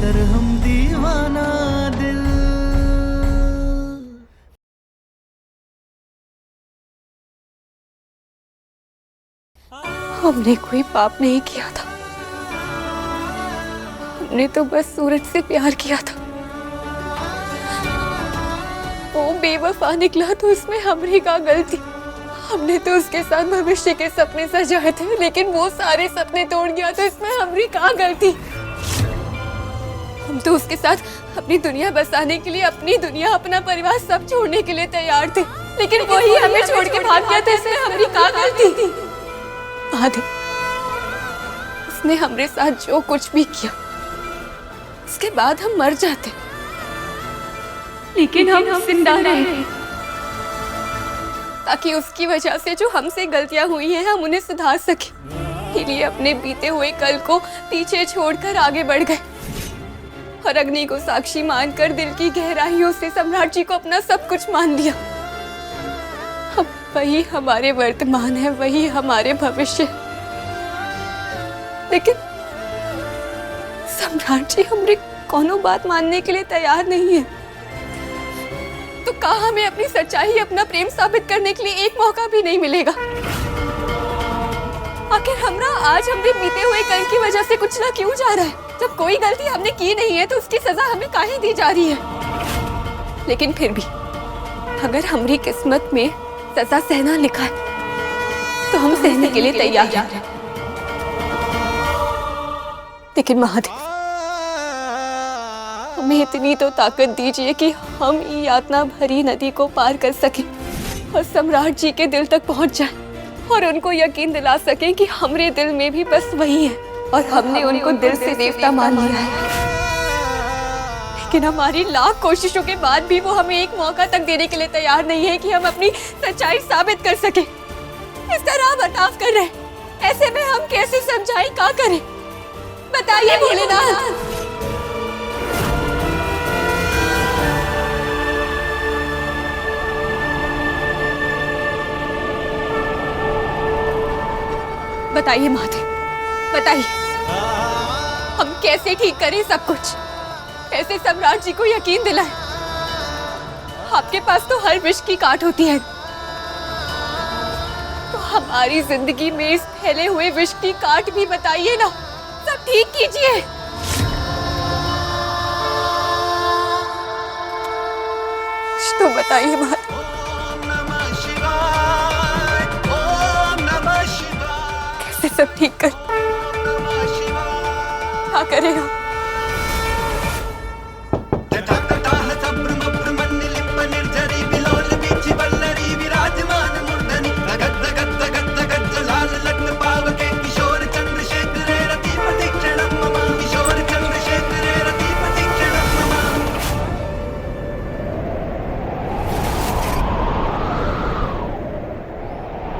कर हम दीवाना दिल। हमने कोई पाप नहीं किया था, हमने तो बस सूरज से प्यार किया था। वो बेवफा निकला तो इसमें हमारी क्या गलती। हमने तो उसके साथ भविष्य के सपने सजाए थे, लेकिन वो सारे सपने तोड़ गया तो इसमें हमारी क्या गलती। हम तो उसके साथ अपनी दुनिया बसाने के लिए अपनी दुनिया, अपना परिवार सब छोड़ने के लिए तैयार थे, लेकिन वही हमें छोड़ के भाग गया तो इसमें हमारी क्या गलती। आदि, उसने हमारे साथ जो कुछ भी किया उसके बाद हम मर जाते, लेकिन हम जिंदा रहे ताकि उसकी वजह से जो हमसे गलतियां हुई हैं हम उन्हें सुधार सके। इसलिए अपने बीते हुए कल को पीछे छोड़कर आगे बढ़ गए और अग्नि को साक्षी मानकर दिल की गहराइयों से सम्राट जी को अपना सब कुछ मान लिया। अब वही हमारे वर्तमान है, वही हमारे भविष्य। लेकिन सम्राट जी हमारी कोनो बात मानने के लिए तैयार नहीं है। तो कहा हमें अपनी सच्चाई, अपना प्रेम साबित करने के लिए एक मौका भी नहीं मिलेगा। आखिर हमरा आज हमने बीते हुए कल की वजह से कुछ ना क्यों जा रहा है। जब कोई गलती हमने की नहीं है तो उसकी सजा हमें काहे दी जा रही है। लेकिन फिर भी अगर हमारी किस्मत में सजा सहना लिखा है तो हम सहने के लिए तैयार हैं। लेकिन महादेव, हमें इतनी तो ताकत दीजिए कि हम ये यातना भरी नदी को पार कर सकें और सम्राट जी के दिल तक पहुंच जाएं और उनको यकीन दिला सकें कि हमारे दिल में भी बस वही है और हमने उनको दिल से देवता मान लिया है। लेकिन हमारी लाख कोशिशों के बाद भी वो हमें एक मौका तक देने के लिए तैयार नहीं है कि हम अपनी सच्चाई साबित कर सकें। इस तरह बर्ताव कर रहे, ऐसे में हम कैसे समझाएं, क्या करें, बताइए भोलेनाथ। बताइए महादेव, बताइए हम कैसे ठीक करें सब कुछ, कैसे सम्राट जी को यकीन दिलाएं। आपके पास तो हर विष की काट होती है, तो हमारी जिंदगी में इस फैले हुए विष की काट भी बताइए ना, सब ठीक कीजिए। कुछ तो बताइए महादेव। कैसे सब ठीक कर, क्या करेगा।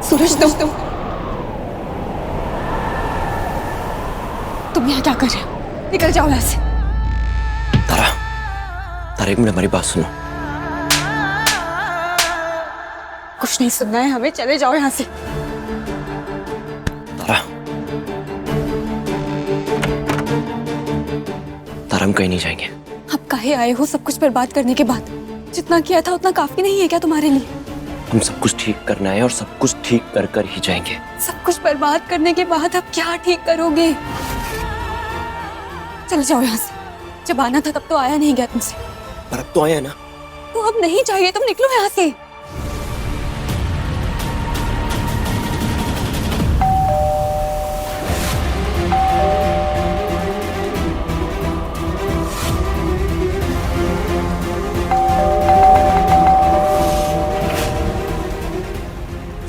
सूरज, तुम यहाँ क्या कर रहे हो? निकल जाओ यहाँ से। तारा, तारा एक मिनट हमारी बात सुनो। कुछ नहीं सुनना है हमें, चले जाओ यहाँ से। तारा, तारा हम कहीं नहीं जाएंगे। अब काहे आए हो सब कुछ बर्बाद करने के बाद? जितना किया था उतना काफी नहीं है क्या तुम्हारे लिए? हम सब कुछ ठीक करना है और सब कुछ ठीक कर कर ही जाएंगे। सब कुछ बर्बाद करने के बाद अब क्या ठीक करोगे? चले जाओ यहाँ से। जब आना था तब तो आया नहीं गया तुमसे। पर अब तो आया ना। तो अब नहीं चाहिए, तुम निकलो यहाँ से।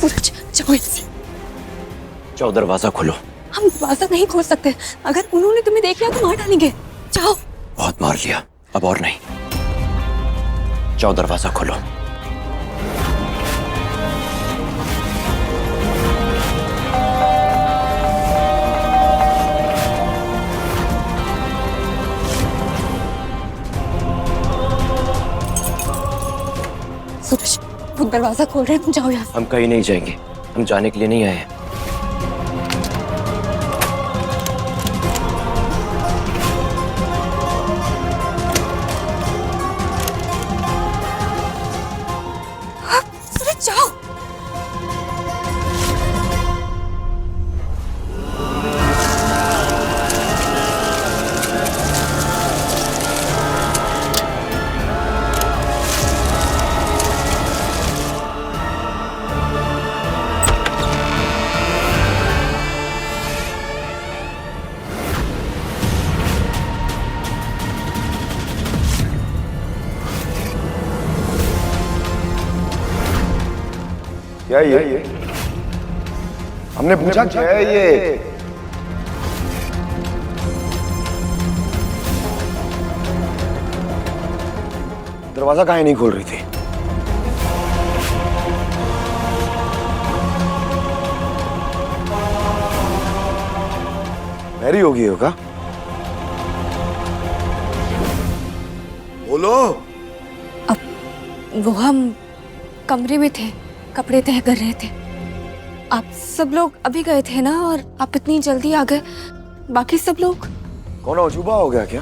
सूरज, जाओ यहाँ से। जाओ, दरवाजा खोलो। हम दरवाजा नहीं खोल सकते, अगर उन्होंने तुम्हें देख लिया तो मार डालेंगे। जाओ। बहुत मार लिया, अब और नहीं। जाओ, दरवाजा खोलो। सूरज, वो दरवाजा खोल रहे हैं, तुम जाओ यहाँ से। हम कहीं नहीं जाएंगे, हम जाने के लिए नहीं आए हैं। क्या ये? हमने पूछा क्या है ये? दरवाजा काहे नहीं खोल रही थी? मैरी होगी होगा? बोलो। वो हम कमरे में थे, कपड़े तह कर रहे थे। आप सब लोग अभी गए थे ना, और आप इतनी जल्दी आ गए। बाकी सब लोग? कौन अजूबा हो गया क्या?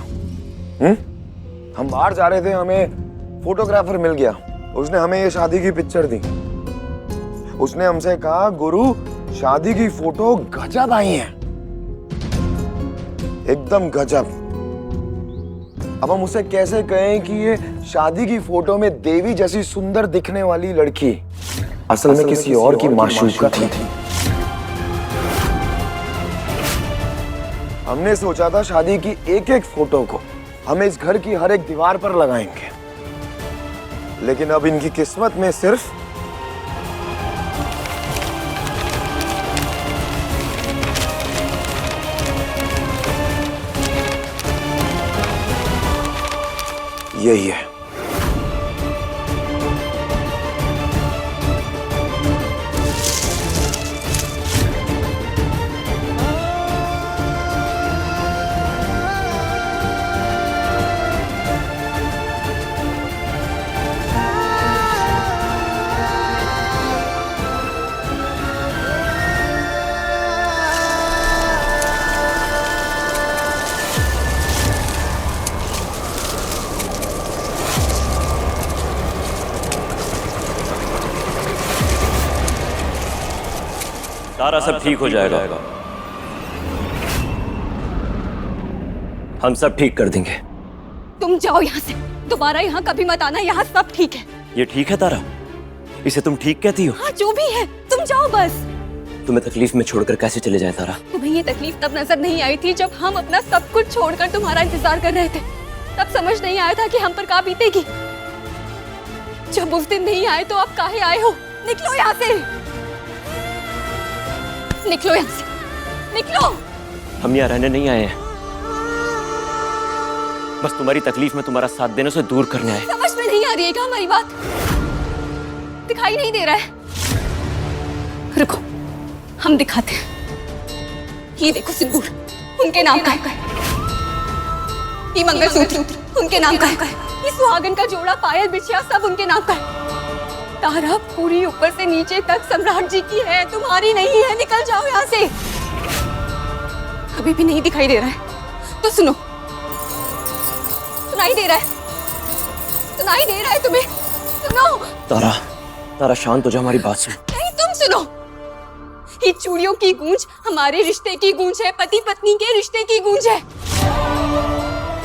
हम बाहर जा रहे थे, हमें फोटोग्राफर मिल गया। उसने हमें ये शादी की पिक्चर दी। उसने हमसे कहा गुरु शादी की फोटो गजब आई है, एकदम गजब। अब हम उसे कैसे कहें कि ये शादी की फोटो में देवी जैसी सुंदर दिखने वाली लड़की असल में किसी और की माशूका थी। हमने सोचा था शादी की एक एक फोटो को हम इस घर की हर एक दीवार पर लगाएंगे, लेकिन अब इनकी किस्मत में सिर्फ यही है। तारा, सब ठीक हो जाएगा। हम सब ठीक कर देंगे। तुम जाओ यहाँ से, दोबारा यहाँ कभी मत आना। यहाँ सब ठीक है। ये ठीक है तारा? इसे तुम ठीक कहती हो? हाँ, जो भी है, तुम जाओ बस। तुम्हें तकलीफ में छोड़कर कैसे चले जाए तारा? तुम्हें ये तकलीफ तब नजर नहीं आई थी जब हम अपना सब कुछ छोड़कर तुम्हारा इंतजार कर रहे थे। तब समझ नहीं आया था कि हम पर क्या बीतेगी। जब उस दिन नहीं आए तो अब काहे आए हो? निकलो यहाँ से, निकलो यहाँ से, निकलो। हम यहाँ रहने नहीं आए हैं, बस तुम्हारी तकलीफ में तुम्हारा साथ देने से दूर करने आए। समझ में नहीं आ रही है क्या हमारी बात? दिखाई नहीं दे रहा है? रुको, हम दिखाते हैं। ये देखो सिंदूर, उनके नाम का है। ये मंगलसूत्र उनके नाम का है। ये सुहागन का जोड़ा, पायल, बिछिया, सब उनके नाम का है। तारा पूरी ऊपर से नीचे तक सम्राट जी की है, तुम्हारी नहीं है। निकल जाओ यहाँ से। अभी भी नहीं दिखाई दे रहा है तो सुनो। सुनाई दे रहा है? सुनाई दे रहा है तुम्हें? सुनो। तारा, तारा शांत हो जा, हमारी बात सुन। नहीं, तुम सुनो। ये चूड़ियों की गूंज हमारे रिश्ते की गूंज है, पति पत्नी के रिश्ते की गूंज है,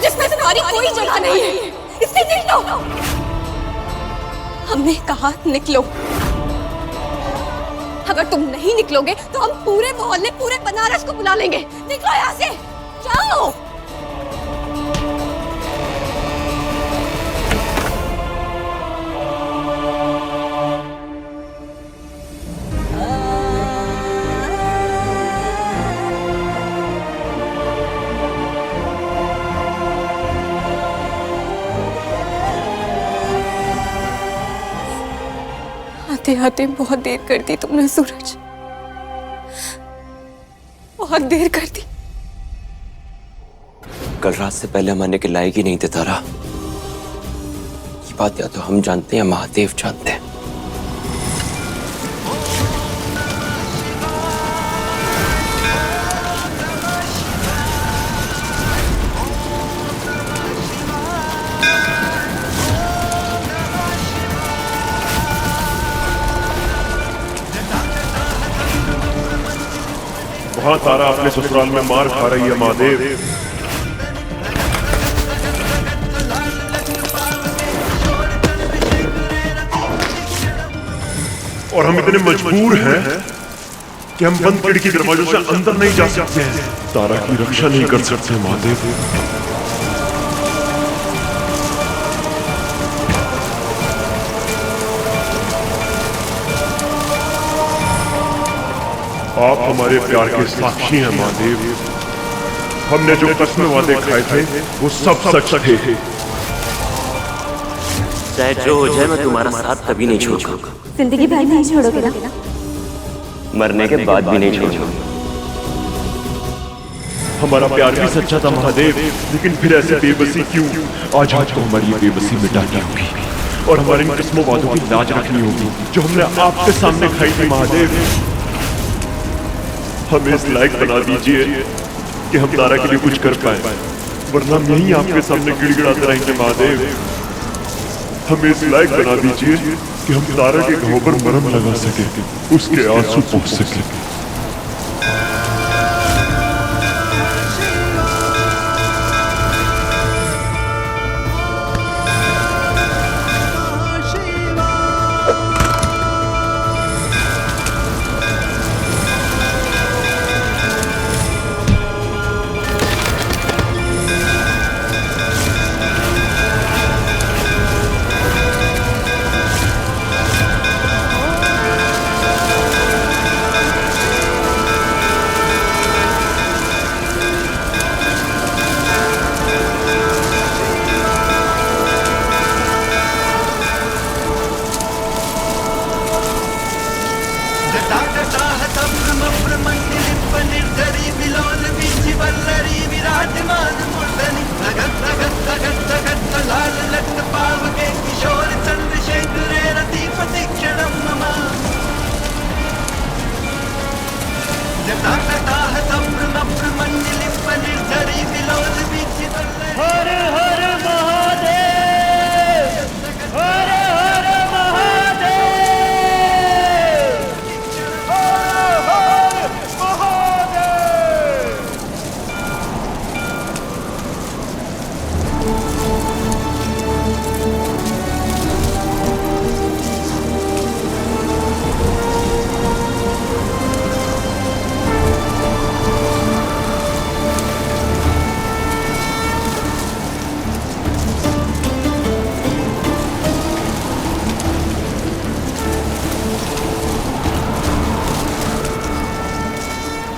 जिसमें तुम्हारी कोई जगह नहीं है। इससे निकलो। हमने कहा निकलो। अगर तुम नहीं निकलोगे तो हम पूरे मोहल्ले, पूरे बनारस को बुला लेंगे। निकलो यहाँ से, जाओ। आते आते बहुत देर कर दी तुमने सूरज, बहुत देर कर दी। कल रात से पहले हम आने के लायक ही नहीं थे तारा। ये बात या तो हम जानते हैं या महादेव जानते हैं। वहां तारा अपने ससुराल में मार खा रही है महादेव। और हम इतने मजबूर हैं कि हम बंद खिड़की दरवाजों से अंदर नहीं जा सकते हैं। तारा की रक्षा नहीं कर सकते महादेव। आप हमारे प्यार के साक्षी हैं महादेव। हमने जो कसमें वादे खाए थे वो सब सच थे। चाहे जो हो जाए मैं तुम्हारा साथ कभी नहीं छोड़ूंगा। जिंदगी भर नहीं छोड़ोगे ना? मरने के बाद भी नहीं छोड़ूंगा। हमारा प्यार भी सच्चा था महादेव, लेकिन फिर ऐसे बेबसी क्यों? आज आपको हमारी ये बेबसी मिटानी होगी और हमारे इन किस्मों वादों की लाज रखनी होगी जो हमने आपके सामने खाई थी महादेव। हमें इस लायक बना दीजिए कि हम तारा के लिए कुछ कर पाए, वरना हम यहीं आपके सामने गिड़गिड़ाते रहेंगे महादेव। हमें इस लायक बना दीजिए कि हम तारा के घाव पर मरहम लगा सके, उसके आंसू पोंछ सके।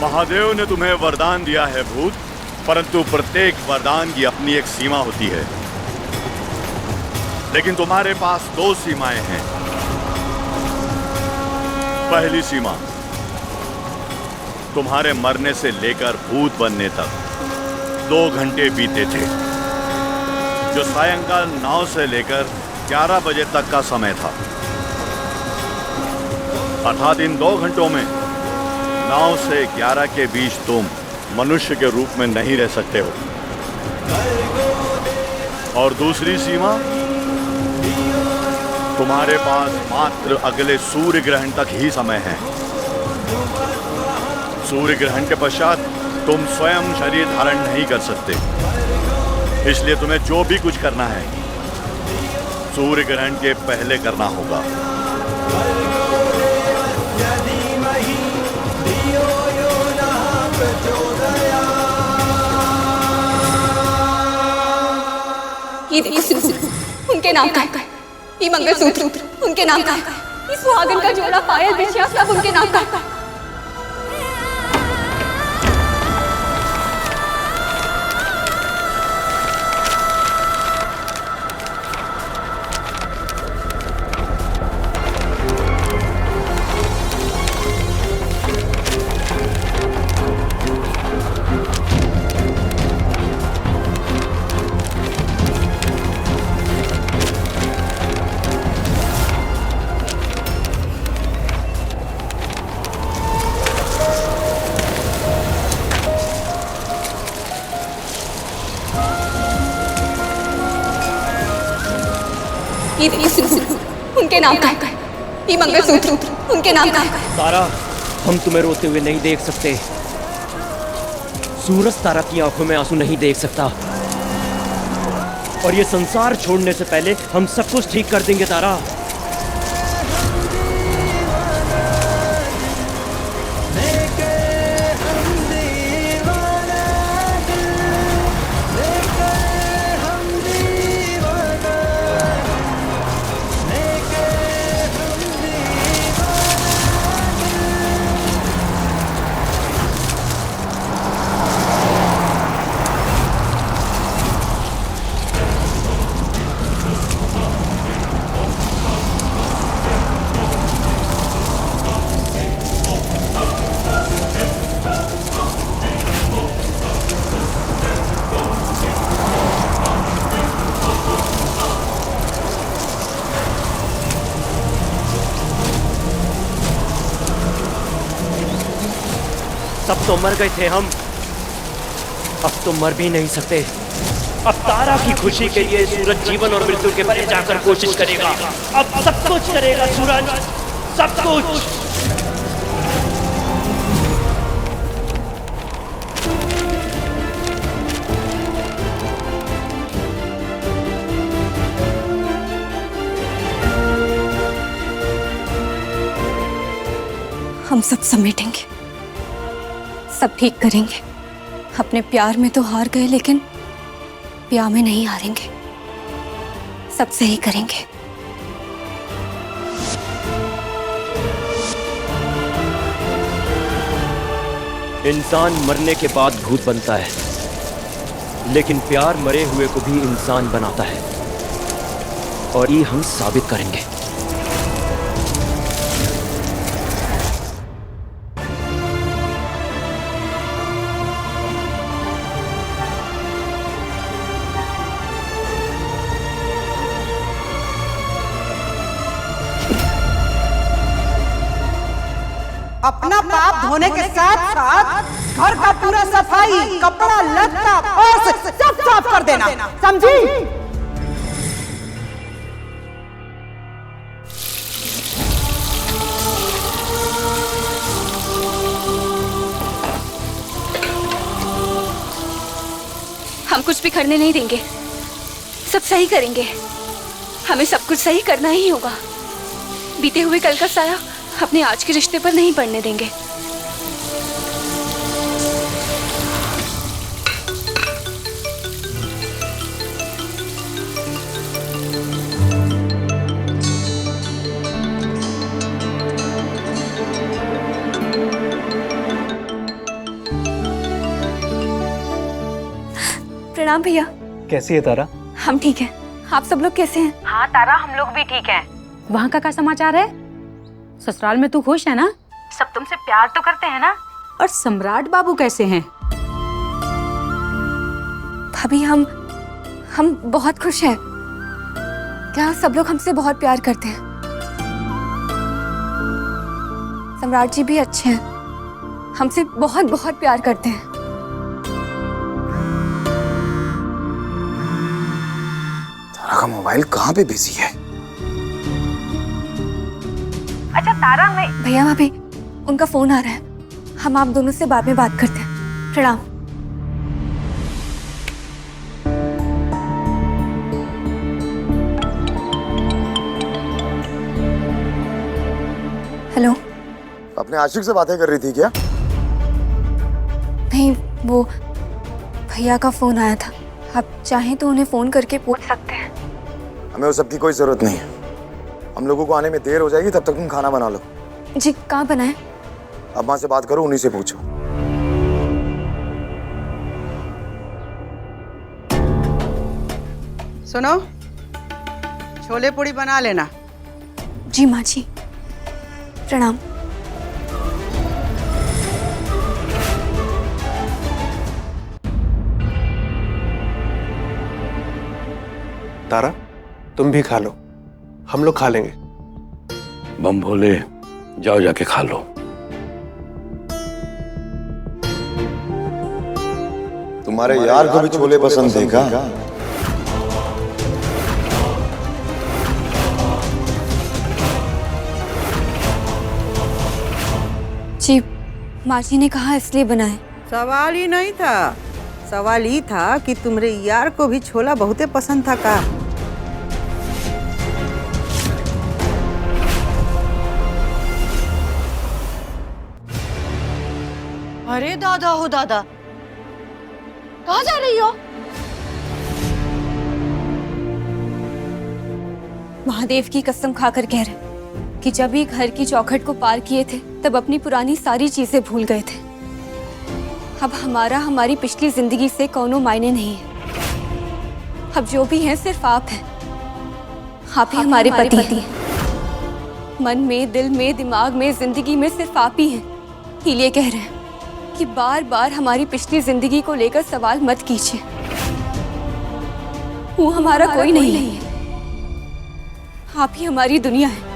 महादेव ने तुम्हें वरदान दिया है भूत, परंतु प्रत्येक वरदान की अपनी एक सीमा होती है। लेकिन तुम्हारे पास दो सीमाएं हैं। पहली सीमा, तुम्हारे मरने से लेकर भूत बनने तक 2 घंटे बीते थे, जो सायंकाल 9 से लेकर 11 बजे तक का समय था। अर्थात इन 2 घंटों में 9 से 11 के बीच तुम मनुष्य के रूप में नहीं रह सकते हो। और दूसरी सीमा, तुम्हारे पास मात्र अगले सूर्य ग्रहण तक ही समय है। सूर्य ग्रहण के पश्चात तुम स्वयं शरीर धारण नहीं कर सकते। इसलिए तुम्हें जो भी कुछ करना है सूर्य ग्रहण के पहले करना होगा। ये उनके नाम का है। ये मंगलसूत्र उनके नाम का है। ये सुहागन का जोड़ा, पायल, बिछिया सब उनके नाम का है। उनके नाम का है। ये मंगलसूत्र उनके नाम का है। तारा, हम तुम्हें रोते हुए नहीं देख सकते। सूरज तारा की आंखों में आंसू नहीं देख सकता। और ये संसार छोड़ने से पहले हम सब कुछ ठीक कर देंगे तारा। तो मर गए थे हम, अब तो मर भी नहीं सकते। अब तारा की खुशी के लिए सूरज जीवन और मृत्यु के परे जाकर कोशिश करेगा। अब सब कुछ करेगा सूरज, सब कुछ। हम सब समेटेंगे, सब ठीक करेंगे। अपने प्यार में तो हार गए, लेकिन प्यार में नहीं हारेंगे। सब सही करेंगे। इंसान मरने के बाद भूत बनता है, लेकिन प्यार मरे हुए को भी इंसान बनाता है, और ये हम साबित करेंगे। अपना पाप धोने के साथ साथ घर का पूरा सफाई, कपड़ा लत्ता पर्स सब साफ कर देना, समझी? हम कुछ भी करने नहीं देंगे, सब सही करेंगे। हमें सब कुछ सही करना ही होगा। बीते हुए कल का साया अपने आज के रिश्ते पर नहीं पड़ने देंगे। प्रणाम भैया। कैसी है तारा? हम ठीक हैं। आप सब लोग कैसे हैं? हाँ तारा, हम लोग भी ठीक हैं। वहाँ का क्या समाचार है? ससुराल में तू खुश है ना? सब तुमसे प्यार तो करते हैं ना? और सम्राट बाबू कैसे हैं? भाभी हम बहुत खुश हैं। क्या सब लोग हमसे बहुत प्यार करते हैं। सम्राट जी भी अच्छे हैं, हमसे बहुत बहुत प्यार करते हैं। तारा का मोबाइल कहाँ पे बिजी है? अच्छा तारा, मैं भैया भाभी उनका फोन आ रहा है, हम आप दोनों से बाद में बात करते हैं। प्रणाम। हेलो। अपने आशिक से बातें कर रही थी क्या? नहीं, वो भैया का फोन आया था। आप चाहें तो उन्हें फोन करके पूछ सकते हैं। हमें उस सब की कोई जरूरत नहीं है। हम लोगों को आने में देर हो जाएगी, तब तक तुम खाना बना लो। जी, कहाँ बनाए? अम्मा से बात करो, उन्हीं से पूछो। सुनो, छोले पूड़ी बना लेना। जी माँ जी। प्रणाम। तारा, तुम भी खा लो, हम लोग खा लेंगे। बम भोले, जाओ जाके खा लो। तुम्हारे यार को भी छोले पसंद है क्या? जी, माँ जी ने कहा इसलिए बनाए। सवाल ही नहीं था, सवाल ये था कि तुम्हारे यार को भी छोला बहुते पसंद था का? अरे दादा हो दादा, कहाँ जा रही हो? महादेव की कसम खाकर कह रहे कि जब ये घर की चौखट को पार किए थे, तब अपनी पुरानी सारी चीजें भूल गए थे। अब हमारी पिछली जिंदगी से कोनो मायने नहीं है। अब जो भी है सिर्फ आप हैं। आप ही हमारे पति हैं। मन में, दिल में, दिमाग में, जिंदगी में सिर्फ आप ही हैं। इसीलिए कह रहे हैं कि बार बार हमारी पिछली जिंदगी को लेकर सवाल मत कीजिए। वो हमारा कोई नहीं है। आप ही हमारी दुनिया है।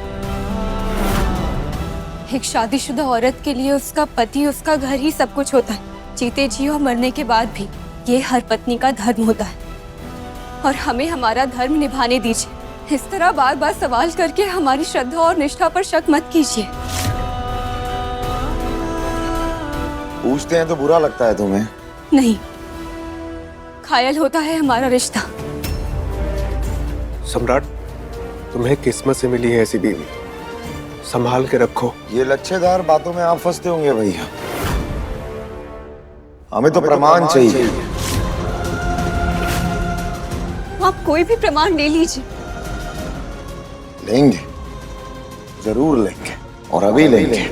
एक शादीशुदा औरत के लिए उसका पति, उसका घर ही सब कुछ होता है। जीते जी और मरने के बाद भी ये हर पत्नी का धर्म होता है और हमें हमारा धर्म निभाने दीजिए। इस तरह बार बार सवाल करके हमारी श्रद्धा और निष्ठा पर शक मत कीजिए। पूछते हैं तो बुरा लगता है तुम्हें? नहीं, घायल होता है हमारा रिश्ता। सम्राट, तुम्हें किस्मत से मिली है ऐसी बीवी, संभाल के रखो। ये लच्छेदार बातों में आप फंसते होंगे भैया। हमें तो प्रमाण चाहिए। आप कोई भी प्रमाण ले लीजिए। लेंगे, जरूर लेंगे और अभी लेंगे।